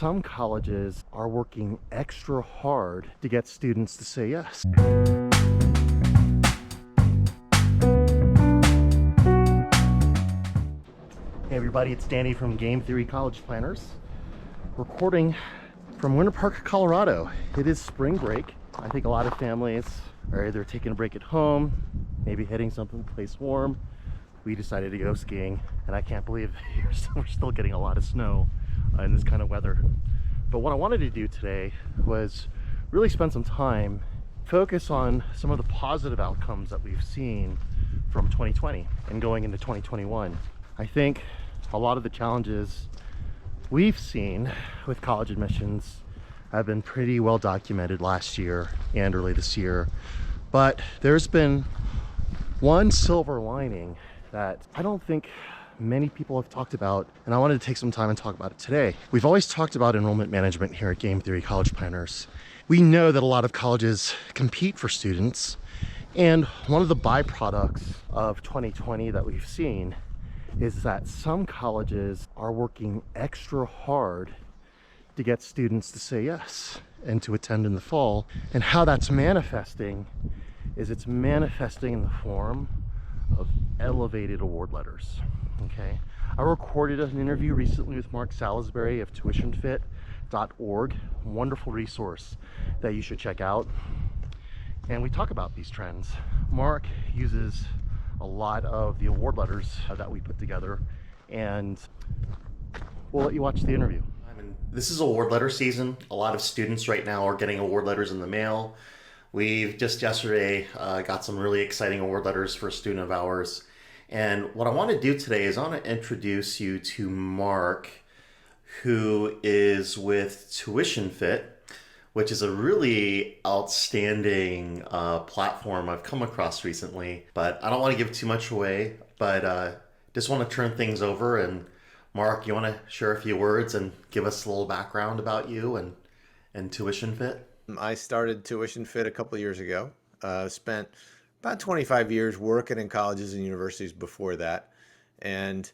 some colleges are working extra hard to get students to say yes. Hey everybody, it's Danny from Game Theory College Planners, reporting from Winter Park, Colorado. It is spring break. I think a lot of families are either taking a break at home, maybe heading someplace warm. We decided to go skiing, and I can't believe we're still getting a lot of snow in this kind of weather. But what I wanted to do today was really spend some time, focus on some of the positive outcomes that we've seen from 2020 and going into 2021. I think a lot of the challenges we've seen with college admissions have been pretty well documented last year and early this year, but there's been one silver lining that I don't think many people have talked about, and I wanted to take some time and talk about it today. We've always talked about enrollment management here at Game Theory College Planners. We know that a lot of colleges compete for students, and one of the byproducts of 2020 that we've seen is that some colleges are working extra hard to get students to say yes and to attend in the fall. And how that's manifesting is it's manifesting in the form of elevated award letters. Okay, I recorded an interview recently with Mark Salisbury of TuitionFit.org, wonderful resource that you should check out. And we talk about these trends. Mark uses a lot of the award letters that we put together, and we'll let you watch the interview. This is award letter season. A lot of students right now are getting award letters in the mail. We've just yesterday got some really exciting award letters for a student of ours. And what I want to do today is I want to introduce you to Mark, who is with TuitionFit, which is a really outstanding platform I've come across recently. But I don't want to give too much away, but just want to turn things over. And Mark, you want to share a few words and give us a little background about you and TuitionFit? I started TuitionFit a couple of years ago. Spent about 25 years working in colleges and universities before that, and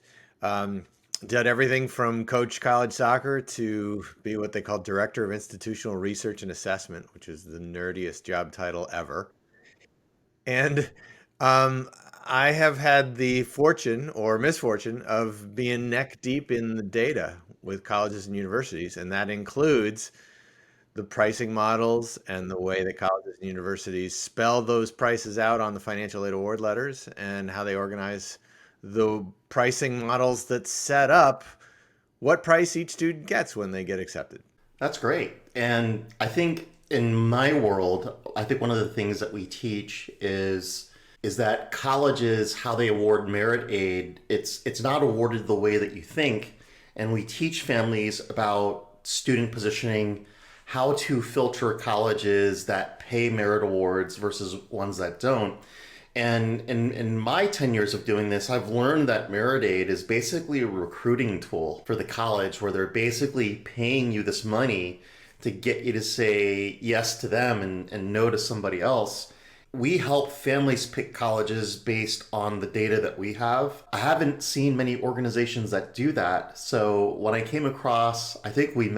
did everything from coach college soccer to be what they call Director of Institutional Research and Assessment, which is the nerdiest job title ever. And I have had the fortune or misfortune of being neck deep in the data with colleges and universities, and that includes the pricing models and the way that colleges and universities spell those prices out on the financial aid award letters, and how they organize the pricing models that set up what price each student gets when they get accepted. That's great. And I think in my world, I think one of the things that we teach is that colleges, how they award merit aid, it's not awarded the way that you think. And we teach families about student positioning, how to filter colleges that pay merit awards versus ones that don't. And in my 10 years of doing this, I've learned that merit aid is basically a recruiting tool for the college, where they're basically paying you this money to get you to say yes to them and no to somebody else. We help families pick colleges based on the data that we have. I haven't seen many organizations that do that. So when I came across, I think we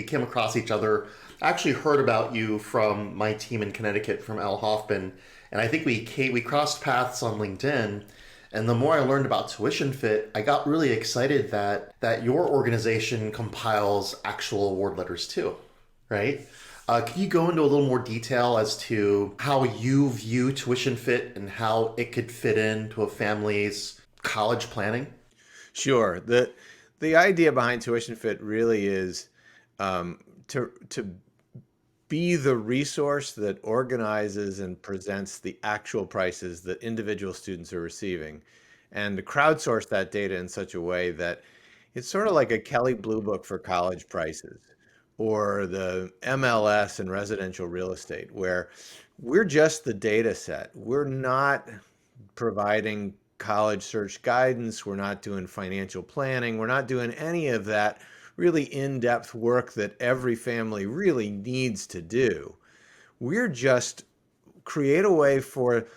came across each other. I actually heard about you from my team in Connecticut, from Al Hoffman. And I think we crossed paths on LinkedIn. And the more I learned about TuitionFit, I got really excited that your organization compiles actual award letters too, right? Can you go into a little more detail as to how you view TuitionFit and how it could fit into a family's college planning? Sure. The idea behind TuitionFit really is to be the resource that organizes and presents the actual prices that individual students are receiving, and to crowdsource that data in such a way that it's sort of like a Kelley Blue Book for college prices, or the MLS in residential real estate, where we're just the data set. We're not providing college search guidance. We're not doing financial planning. We're not doing any of that really in-depth work that every family really needs to do. We're just create a way for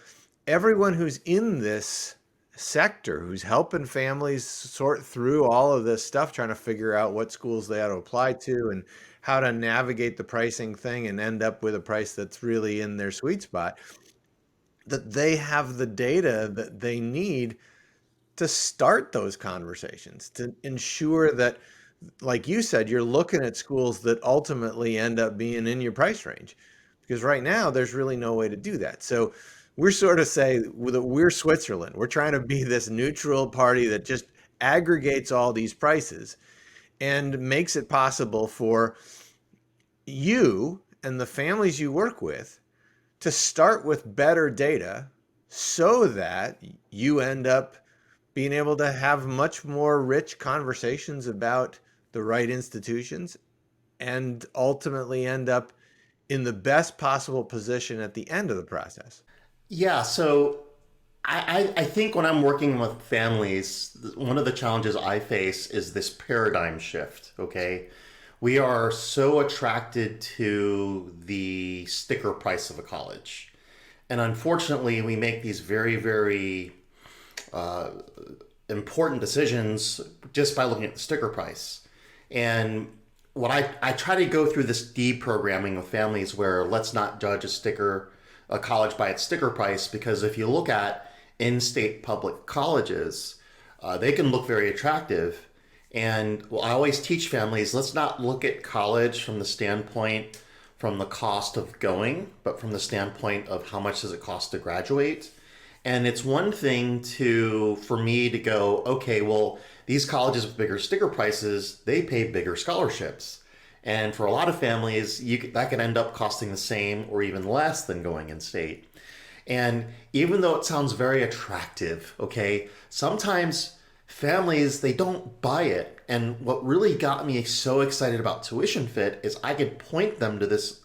everyone who's in this sector who's helping families sort through all of this stuff, trying to figure out what schools they ought to apply to and how to navigate the pricing thing and end up with a price that's really in their sweet spot, that they have the data that they need to start those conversations, to ensure that, like you said, you're looking at schools that ultimately end up being in your price range. Because right now, there's really no way to do that. So we're sort of say that we're Switzerland. We're trying to be this neutral party that just aggregates all these prices and makes it possible for you and the families you work with to start with better data so that you end up being able to have much more rich conversations about the right institutions and ultimately end up in the best possible position at the end of the process. Yeah, so I think when I'm working with families, one of the challenges I face is this paradigm shift, okay? We are so attracted to the sticker price of a college. And unfortunately, we make these very, very uh, important decisions just by looking at the sticker price. And what I try to go through this deprogramming with families where let's not judge a college by its sticker price, because if you look at in-state public colleges, they can look very attractive. And well, I always teach families, let's not look at college from the standpoint from the cost of going, but from the standpoint of how much does it cost to graduate. And it's one thing for me to go, okay, well, these colleges with bigger sticker prices, they pay bigger scholarships. And for a lot of families, that could end up costing the same or even less than going in state. And even though it sounds very attractive, okay, sometimes families, they don't buy it. And what really got me so excited about TuitionFit is I could point them to this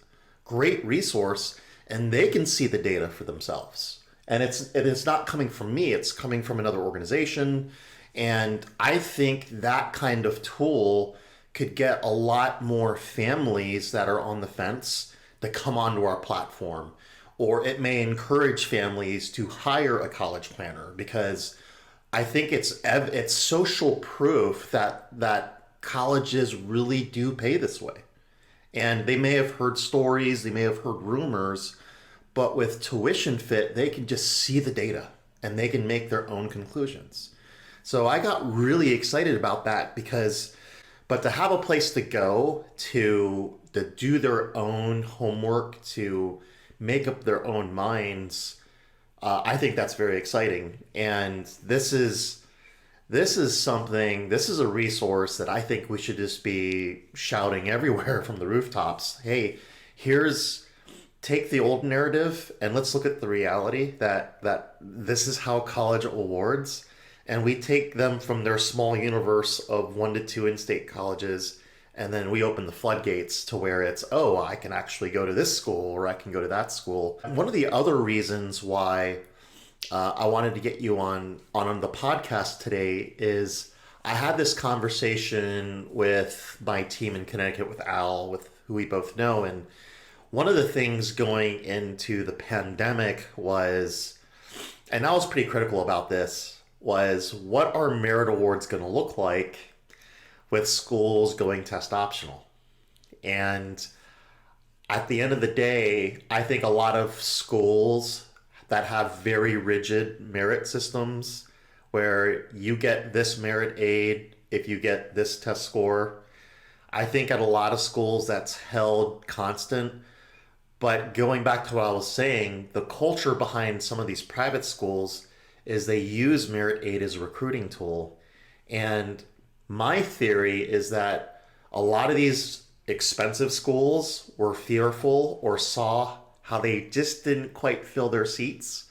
great resource and they can see the data for themselves. And it's not coming from me, it's coming from another organization. And I think that kind of tool could get a lot more families that are on the fence to come onto our platform. Or it may encourage families to hire a college planner, because I think it's social proof that colleges really do pay this way. And they may have heard stories, they may have heard rumors, but with TuitionFit, they can just see the data and they can make their own conclusions. So I got really excited about that but to have a place to go to do their own homework, to make up their own minds, I think that's very exciting. And this is a resource that I think we should just be shouting everywhere from the rooftops. Hey, take the old narrative and let's look at the reality that this is how college awards, and we take them from their small universe of 1 to 2 in-state colleges, and then we open the floodgates to where it's, oh, I can actually go to this school or I can go to that school. One of the other reasons why I wanted to get you on the podcast today is I had this conversation with my team in Connecticut, with Al, with who we both know. And one of the things going into the pandemic was, and I was pretty critical about this, was what are merit awards going to look like with schools going test optional? And at the end of the day, I think a lot of schools that have very rigid merit systems where you get this merit aid if you get this test score, I think at a lot of schools that's held constant. But going back to what I was saying, the culture behind some of these private schools is they use merit aid as a recruiting tool. And my theory is that a lot of these expensive schools were fearful or saw how they just didn't quite fill their seats.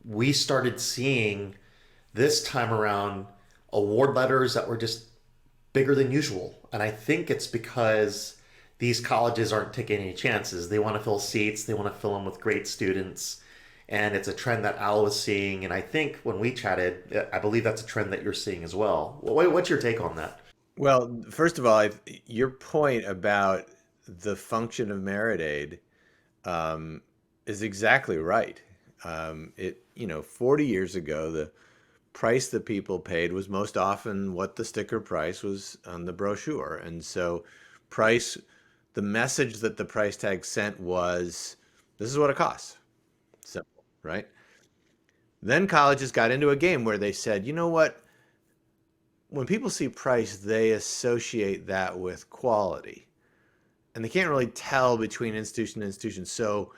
We started seeing this time around award letters that were just bigger than usual. And I think it's because these colleges aren't taking any chances. They want to fill seats, they want to fill them with great students. And it's a trend that Al was seeing. And I think when we chatted, I believe that's a trend that you're seeing as well. What's your take on that? Well, first of all, your point about the function of merit aid um, is exactly right. It 40 years ago, the price that people paid was most often what the sticker price was on the brochure. And so price, the message that the price tag sent was, this is what it costs. Simple, right? Then colleges got into a game where they said, you know what? When people see price, they associate that with quality. And they can't really tell between institution and institution. So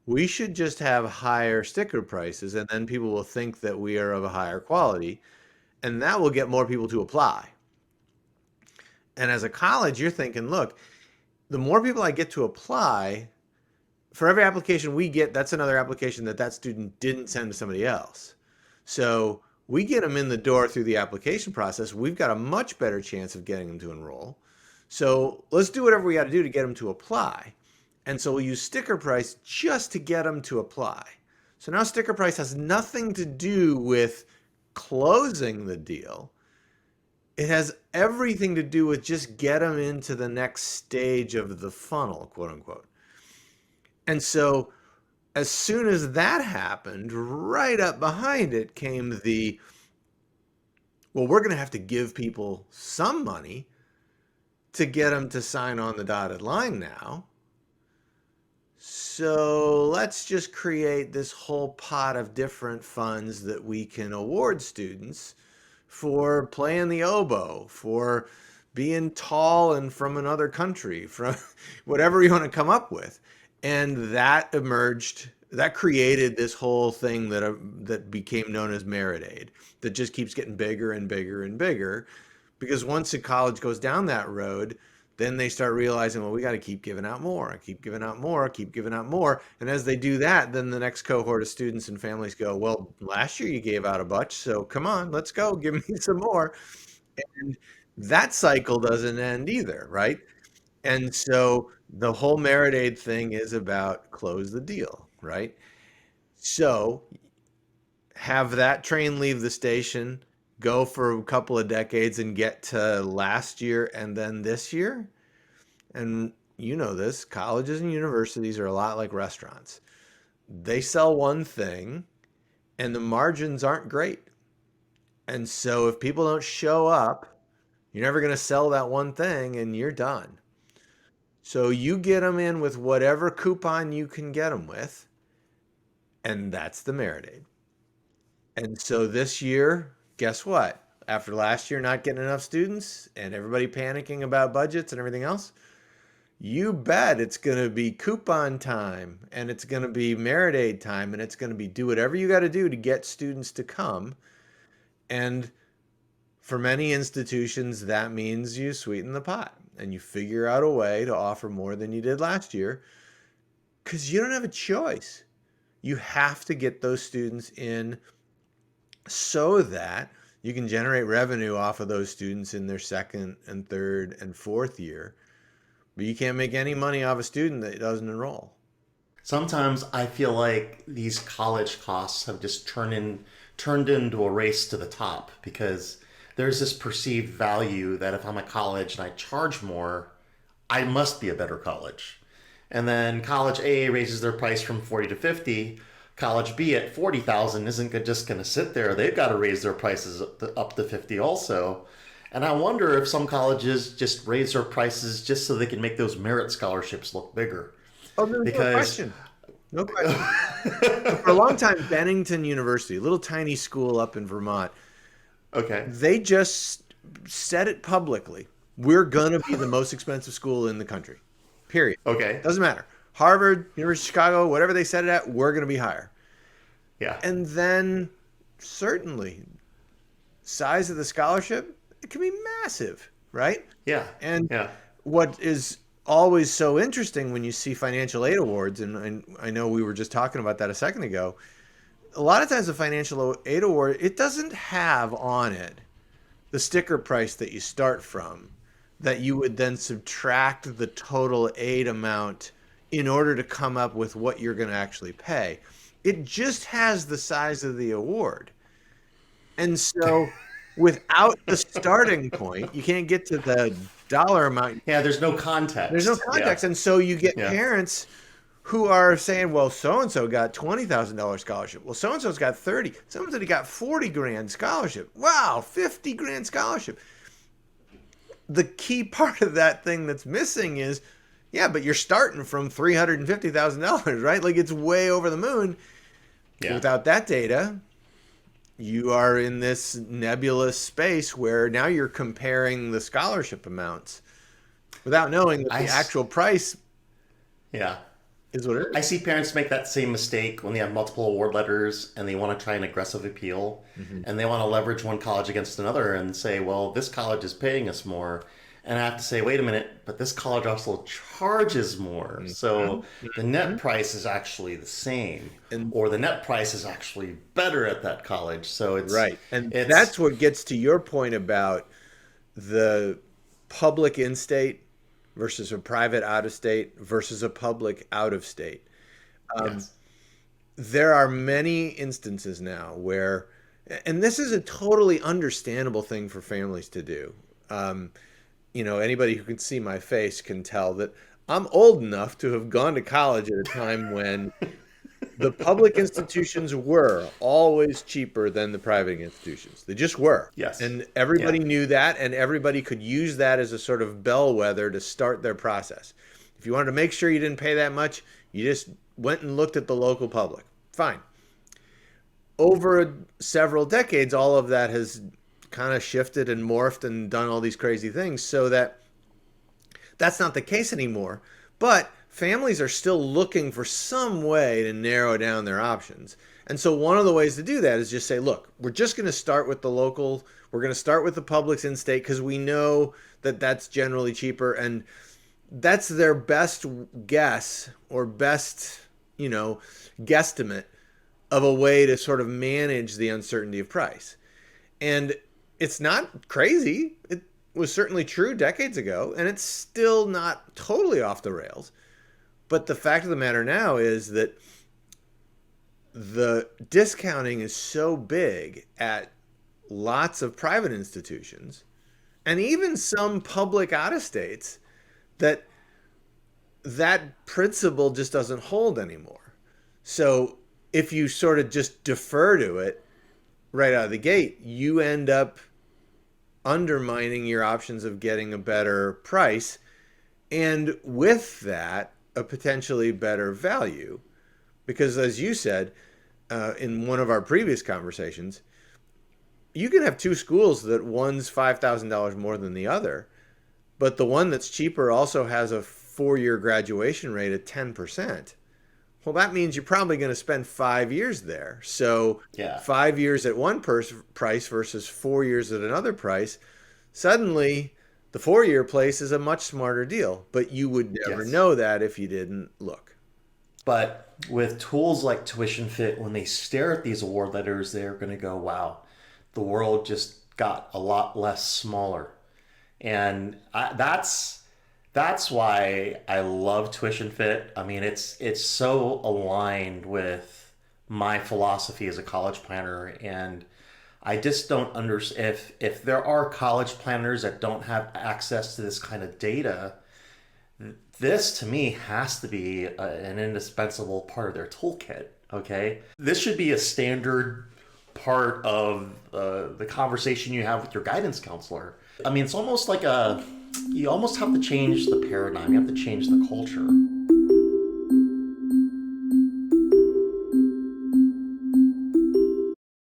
we should just have higher sticker prices, and then people will think that we are of a higher quality, and that will get more people to apply. And as a college, you're thinking, look, the more people I get to apply, for every application we get, that's another application that that student didn't send to somebody else. So we get them in the door through the application process. We've got a much better chance of getting them to enroll. So let's do whatever we got to do to get them to apply. And so we'll use sticker price just to get them to apply. So now sticker price has nothing to do with closing the deal. It has everything to do with just get them into the next stage of the funnel, quote unquote. And so as soon as that happened, right up behind it came the, well, we're going to have to give people some money to get them to sign on the dotted line now. So let's just create this whole pot of different funds that we can award students for playing the oboe, for being tall and from another country, from whatever you want to come up with. And that emerged, that created this whole thing that became known as Merit Aid, that just keeps getting bigger and bigger and bigger. Because once a college goes down that road, then they start realizing, well, we got to keep giving out more, keep giving out more, keep giving out more. And as they do that, then the next cohort of students and families go, well, last year you gave out a bunch, so come on, let's go, give me some more. And that cycle doesn't end either, right? And so the whole Merit Aid thing is about close the deal, right? So have that train leave the station, go for a couple of decades and get to last year and then this year. And you know this, colleges and universities are a lot like restaurants. They sell one thing and the margins aren't great. And so if people don't show up, you're never going to sell that one thing and you're done. So you get them in with whatever coupon you can get them with, and that's the Merit Aid. And so this year, guess what? After last year not getting enough students and everybody panicking about budgets and everything else, you bet it's going to be coupon time and it's going to be Merit Aid time and it's going to be do whatever you got to do to get students to come. And for many institutions, that means you sweeten the pot and you figure out a way to offer more than you did last year because you don't have a choice. You have to get those students in so that you can generate revenue off of those students in their second and third and fourth year. But you can't make any money off a student that doesn't enroll. Sometimes I feel like these college costs have just turned into a race to the top because there's this perceived value that if I'm a college and I charge more, I must be a better college. And then college A raises their price from 40 to 50. College B at 40,000 isn't just going to sit there. They've got to raise their prices up to 50 also. And I wonder if some colleges just raise their prices just so they can make those merit scholarships look bigger. Oh, no, no question. No question. For a long time, Bennington University, a little tiny school up in Vermont, Okay. they just said it publicly. We're going to be the most expensive school in the country. Period. Okay. Doesn't matter. Harvard, University of Chicago, whatever they said it at, we're going to be higher. Yeah. And then certainly size of the scholarship, it can be massive, right? Yeah. And Yeah. what is always so interesting when you see financial aid awards, and I know we were just talking about that a second ago, a lot of times the financial aid award, it doesn't have on it the sticker price that you start from, that you would then subtract the total aid amount in order to come up with what you're going to actually pay. It just has the size of the award. And so without the starting point, you can't get to the dollar amount. Yeah, there's no context. There's no context. Yeah. And so you get Yeah. parents who are saying, well, so-and-so got $20,000 scholarship. Well, so-and-so's got 30. Somebody got 40 grand scholarship. Wow, 50 grand scholarship. The key part of that thing that's missing is, yeah, but you're starting from $350,000, right? Like, it's way over the moon. Yeah. Without that data, you are in this nebulous space where now you're comparing the scholarship amounts without knowing that the actual price Yeah. is what it I is. see parents make that same mistake when they have multiple award letters and they want to try an aggressive appeal and they want to leverage one college against another and say, well, this college is paying us more. And I have to say, wait a minute, but this college also charges more. So the net price is actually the same, or the net price is actually better at that college. So it's Right. And that's what gets to your point about the public in-state versus a private out-of-state versus a public out-of-state. yes. There are many instances now where, and this is a totally understandable thing for families to do. Anybody who can see my face can tell that I'm old enough to have gone to college at a time when the public institutions were always cheaper than the private institutions. They just were. Yes. And everybody Yeah. knew that, and everybody could use that as a sort of bellwether to start their process. If you wanted to make sure you didn't pay that much, you just went and looked at the local public. Fine. Over several decades, all of that has kind of shifted and morphed and done all these crazy things so that that's not the case anymore. But families are still looking for some way to narrow down their options. And so one of the ways to do that is just say, look, we're just going to start with the local. We're going to start with the publics in state because we know that that's generally cheaper. And that's their best guess or best, guesstimate of a way to sort of manage the uncertainty of price. And it's not crazy. It was certainly true decades ago, and it's still not totally off the rails. But the fact of the matter now is that the discounting is so big at lots of private institutions and even some public out-of-states that principle just doesn't hold anymore. So if you sort of just defer to it right out of the gate, you end up undermining your options of getting a better price, and with that, a potentially better value. Because as you said in one of our previous conversations, you can have two schools that one's $5,000 more than the other, but the one that's cheaper also has a 4-year graduation rate of 10%. Well, that means you're probably going to spend 5 years there. So Yeah. 5 years at one price versus 4 years at another price, suddenly the 4-year place is a much smarter deal. But you would never Yes. know that if you didn't look. But with tools like TuitionFit, when they stare at these award letters, they're going to go, wow, the world just got a lot less smaller. And that's why I love TuitionFit. I mean, it's so aligned with my philosophy as a college planner, and I just don't understand if there are college planners that don't have access to this kind of data. This to me has to be an indispensable part of their toolkit. Okay, this should be a standard part of the conversation you have with your guidance counselor. I mean, it's almost like you almost have to change the paradigm. You have to change the culture.